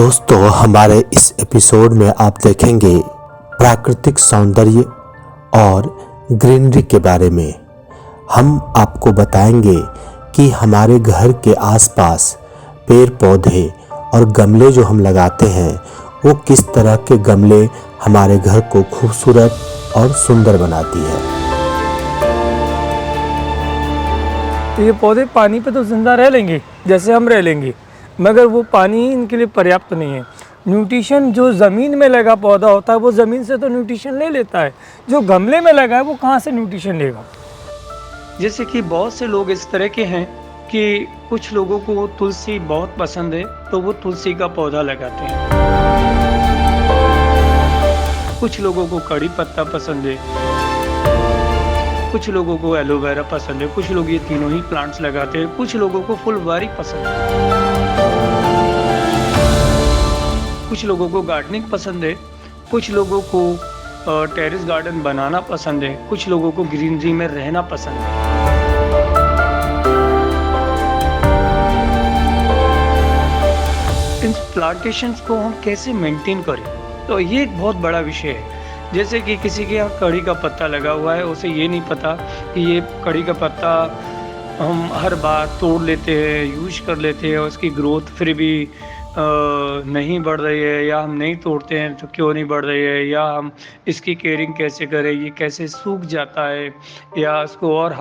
दोस्तों, हमारे इस एपिसोड में आप देखेंगे प्राकृतिक सौंदर्य और ग्रीनरी के बारे में। हम आपको बताएंगे कि हमारे घर के आसपास पेड़ पौधे और गमले जो हम लगाते हैं वो किस तरह के गमले हमारे घर को खूबसूरत और सुंदर बनाती है। तो ये पौधे पानी पे तो जिंदा रह लेंगे जैसे हम रह लेंगे, मगर वो पानी इनके लिए पर्याप्त नहीं है। न्यूट्रिशन जो ज़मीन में लगा पौधा होता है वो ज़मीन से तो न्यूट्रिशन ले लेता है, जो गमले में लगा है वो कहाँ से न्यूट्रिशन लेगा। जैसे कि बहुत से लोग इस तरह के हैं कि कुछ लोगों को तुलसी बहुत पसंद है तो वो तुलसी का पौधा लगाते हैं, कुछ लोगों को कड़ी पत्ता पसंद है, कुछ लोगों को एलोवेरा पसंद है, कुछ लोग ये तीनों ही प्लांट्स लगाते हैं, कुछ लोगों को फुलवारी पसंद है, कुछ लोगों को गार्डनिंग पसंद है, कुछ लोगों को टेरेस गार्डन बनाना पसंद है, कुछ लोगों को ग्रीनरी में रहना पसंद है। इन प्लांटेशंस को हम कैसे मेंटेन करें, तो ये एक बहुत बड़ा विषय है। जैसे कि किसी के यहाँ कड़ी का पत्ता लगा हुआ है, उसे ये नहीं पता कि ये कड़ी का पत्ता हम हर बार तोड़ लेते हैं, यूज कर लेते हैं, उसकी ग्रोथ फिर भी नहीं बढ़ रही है, या हम नहीं तोड़ते हैं तो क्यों नहीं बढ़ रही है, या हम इसकी केयरिंग कैसे करें, ये कैसे सूख जाता है, या इसको और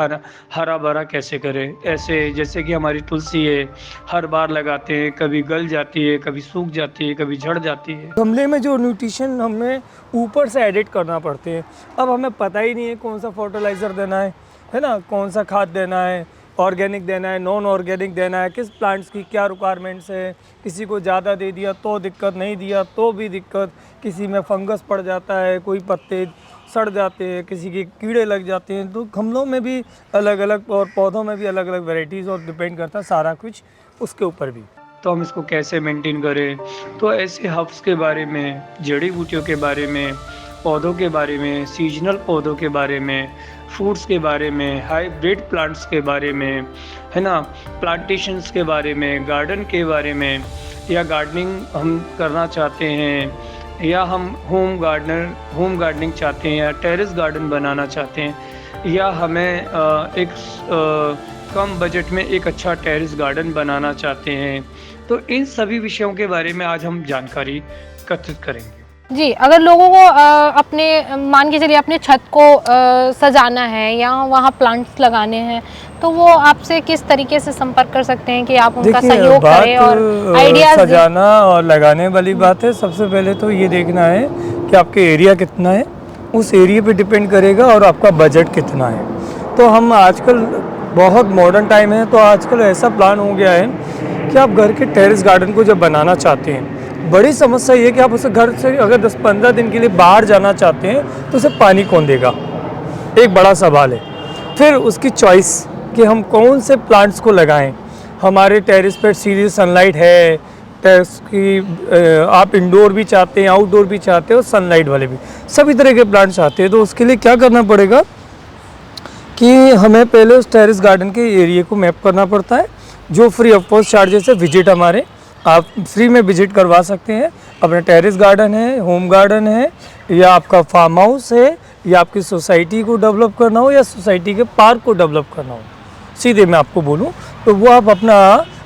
हरा भरा कैसे करें। ऐसे जैसे कि हमारी तुलसी है, हर बार लगाते हैं, कभी गल जाती है, कभी सूख जाती है, कभी झड़ जाती है। गमले में जो न्यूट्रिशन हमें ऊपर से एडिट करना पड़ते हैं, अब हमें पता ही नहीं है कौन सा फर्टिलाइज़र देना है ना, कौन सा खाद देना है, ऑर्गेनिक देना है, नॉन ऑर्गेनिक देना है, किस प्लांट्स की क्या रिक्वायरमेंट्स है। किसी को ज़्यादा दे दिया तो दिक्कत, नहीं दिया तो भी दिक्कत, किसी में फंगस पड़ जाता है, कोई पत्ते सड़ जाते हैं, किसी के कीड़े लग जाते हैं। तो गमलों में भी अलग अलग और पौधों में भी अलग अलग वेराइटीज़ और डिपेंड करता है सारा कुछ उसके ऊपर भी। तो हम इसको कैसे मेंटेन करें, तो ऐसे हर्ब्स के बारे में, जड़ी बूटियों के बारे में, पौधों के बारे में, सीजनल पौधों के बारे में, फ्रूट्स के बारे में, हाइब्रिड प्लांट्स के बारे में, है ना, प्लांटेशंस के बारे में, गार्डन के बारे में, या गार्डनिंग हम करना चाहते हैं, या हम होम गार्डनिंग चाहते हैं, या टेरेस गार्डन बनाना चाहते हैं, या हमें कम बजट में एक अच्छा टेरेस गार्डन बनाना चाहते हैं। तो इन सभी विषयों के बारे में आज हम जानकारी एकत्रित करेंगे। जी, अगर लोगों को अपने मान के चलिए अपने छत को सजाना है या वहाँ प्लांट्स लगाने हैं, तो वो आपसे किस तरीके से संपर्क कर सकते हैं कि आप उनका सहयोग करें और आइडियाज सजाना और लगाने वाली बात है। सबसे पहले तो ये देखना है कि आपके एरिया कितना है, उस एरिया पे डिपेंड करेगा और आपका बजट कितना है। तो हम आजकल बहुत मॉडर्न टाइम है, तो आजकल ऐसा प्लान हो गया है कि आप घर के टेरेस गार्डन को जब बनाना चाहते हैं, बड़ी समस्या ये कि आप उसे घर से अगर 10-15 दिन के लिए बाहर जाना चाहते हैं तो उसे पानी कौन देगा, एक बड़ा सवाल है। फिर उसकी चॉइस कि हम कौन से प्लांट्स को लगाएं। हमारे टेरेस पर सीधी सनलाइट है, टेरेस की आप इंडोर भी चाहते हैं, आउटडोर भी चाहते हैं और सनलाइट वाले भी, सभी तरह के प्लांट्स चाहते हैं। तो उसके लिए क्या करना पड़ेगा कि हमें पहले उस टेरेस गार्डन के एरिया को मैप करना पड़ता है, जो फ्री ऑफ कॉस्ट चार्जेस है। विजिट हमारे आप फ्री में विजिट करवा सकते हैं। अपना टेरेस गार्डन है, होम गार्डन है, या आपका फार्म हाउस है, या आपकी सोसाइटी को डेवलप करना हो, या सोसाइटी के पार्क को डेवलप करना हो, सीधे मैं आपको बोलूं तो वो आप अपना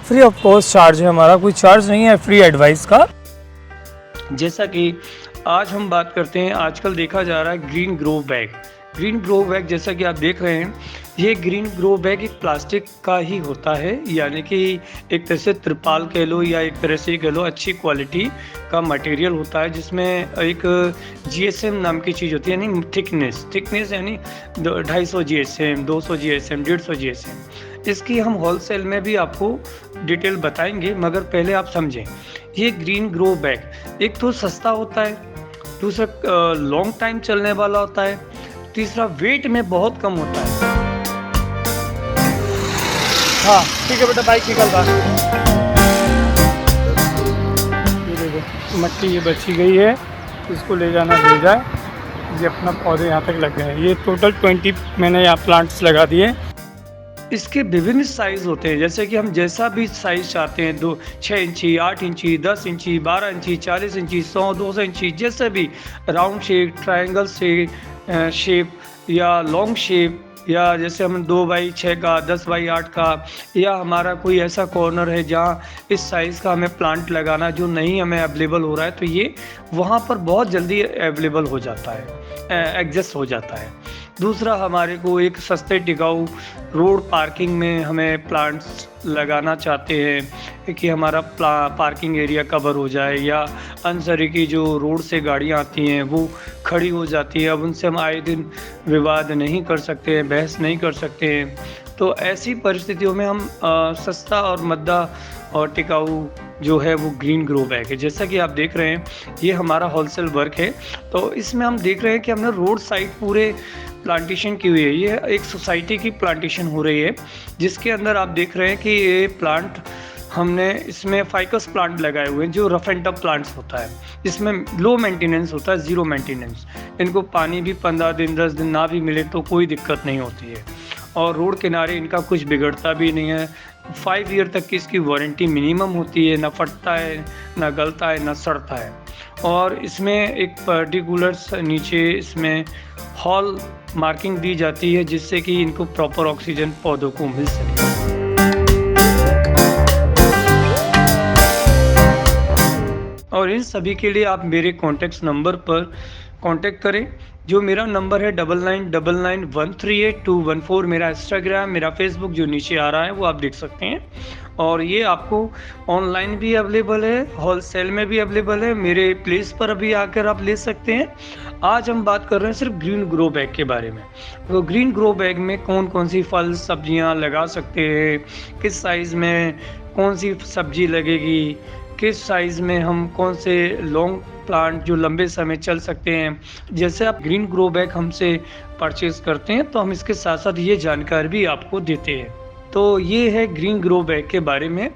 फ्री ऑफ कॉस्ट चार्ज है, हमारा कोई चार्ज नहीं है, फ्री एडवाइस का। जैसा कि आज हम बात करते हैं, आजकल देखा जा रहा है green grow bag. Green grow bag जैसा कि आप देख रहे हैं, ये ग्रीन ग्रो बैग एक प्लास्टिक का ही होता है, यानी कि एक तरह से त्रिपाल कह लो या एक तरह से कह लो अच्छी क्वालिटी का मटेरियल होता है, जिसमें एक GSM नाम की चीज़ होती है, यानी थिकनेस यानी 250 GSM, 200 GSM, 150 GSM। इसकी हम होलसेल में भी आपको डिटेल बताएंगे, मगर पहले आप समझें ये ग्रीन ग्रो बैग एक तो सस्ता होता है, दूसरा लॉन्ग टाइम चलने वाला होता है, तीसरा वेट में बहुत कम होता है। हाँ ठीक है बेटा, बाइक निकल रहा है। ये देखो मट्टी ये बची गई है, इसको ले जाना भेजा है। ये अपना पौधे यहाँ तक लग गए हैं। ये टोटल 20 मैंने यहाँ प्लांट्स लगा दिए। इसके विभिन्न साइज़ होते हैं, जैसे कि हम जैसा भी साइज़ चाहते हैं, 6 इंची, 8 इंची, 10 इंची, 12 इंची, 40 इंची, 100-200 इंची, जैसे भी राउंड शेप, ट्रायंगल शेप या लॉन्ग शेप, या जैसे हम 2x6 का, 10x8 का, या हमारा कोई ऐसा कॉर्नर है जहाँ इस साइज़ का हमें प्लांट लगाना जो नहीं हमें अवेलेबल हो रहा है, तो ये वहाँ पर बहुत जल्दी अवेलेबल हो जाता है, एडजस्ट हो जाता है। दूसरा, हमारे को एक सस्ते टिकाऊ रोड पार्किंग में हमें प्लांट्स लगाना चाहते हैं कि हमारा पार्किंग एरिया कवर हो जाए, या अनसरी की जो रोड से गाड़ियाँ आती हैं वो खड़ी हो जाती हैं, अब उनसे हम आए दिन विवाद नहीं कर सकते हैं, बहस नहीं कर सकते हैं। तो ऐसी परिस्थितियों में हम सस्ता और मद्दा और टिकाऊ जो है वो ग्रीन ग्रो बैग है। जैसा कि आप देख रहे हैं, ये हमारा होलसेल वर्क है, तो इसमें हम देख रहे हैं कि हमने रोड साइड पूरे प्लांटेशन की हुई है। ये एक सोसाइटी की प्लांटेशन हो रही है, जिसके अंदर आप देख रहे हैं कि ये प्लांट हमने इसमें फाइकस प्लांट लगाए हुए हैं, जो रफ एंड टफ प्लांट्स होता है, इसमें लो मेंटेनेंस होता है, ज़ीरो मेंटेनेंस। इनको पानी भी 15 दिन 10 दिन ना भी मिले तो कोई दिक्कत नहीं होती है, और रोड किनारे इनका कुछ बिगड़ता भी नहीं है। 5 ईयर तक की इसकी वारंटी मिनिमम होती है, ना फटता है, ना गलता है, ना सड़ता है। और इसमें एक पर्टिकुलर नीचे इसमें हॉल मार्किंग दी जाती है, जिससे कि इनको प्रॉपर ऑक्सीजन पौधों को मिल सके। और इन सभी के लिए आप मेरे कॉन्टैक्ट नंबर पर कांटेक्ट करें, जो मेरा नंबर है 9999138214। मेरा इंस्टाग्राम, मेरा फेसबुक जो नीचे आ रहा है वो आप देख सकते हैं। और ये आपको ऑनलाइन भी अवेलेबल है, होलसेल में भी अवेलेबल है, मेरे प्लेस पर अभी आकर आप ले सकते हैं। आज हम बात कर रहे हैं सिर्फ ग्रीन ग्रो बैग के बारे में। तो ग्रीन ग्रो बैग में कौन कौन सी फल सब्जियां लगा सकते हैं, किस साइज़ में कौन सी सब्जी लगेगी, किस साइज़ में हम कौन से लॉन्ग प्लांट जो लंबे समय चल सकते हैं। जैसे आप ग्रीन ग्रो बैग हमसे परचेज़ करते हैं तो हम इसके साथ साथ ये जानकारी भी आपको देते हैं। तो ये है ग्रीन ग्रो बैग के बारे में।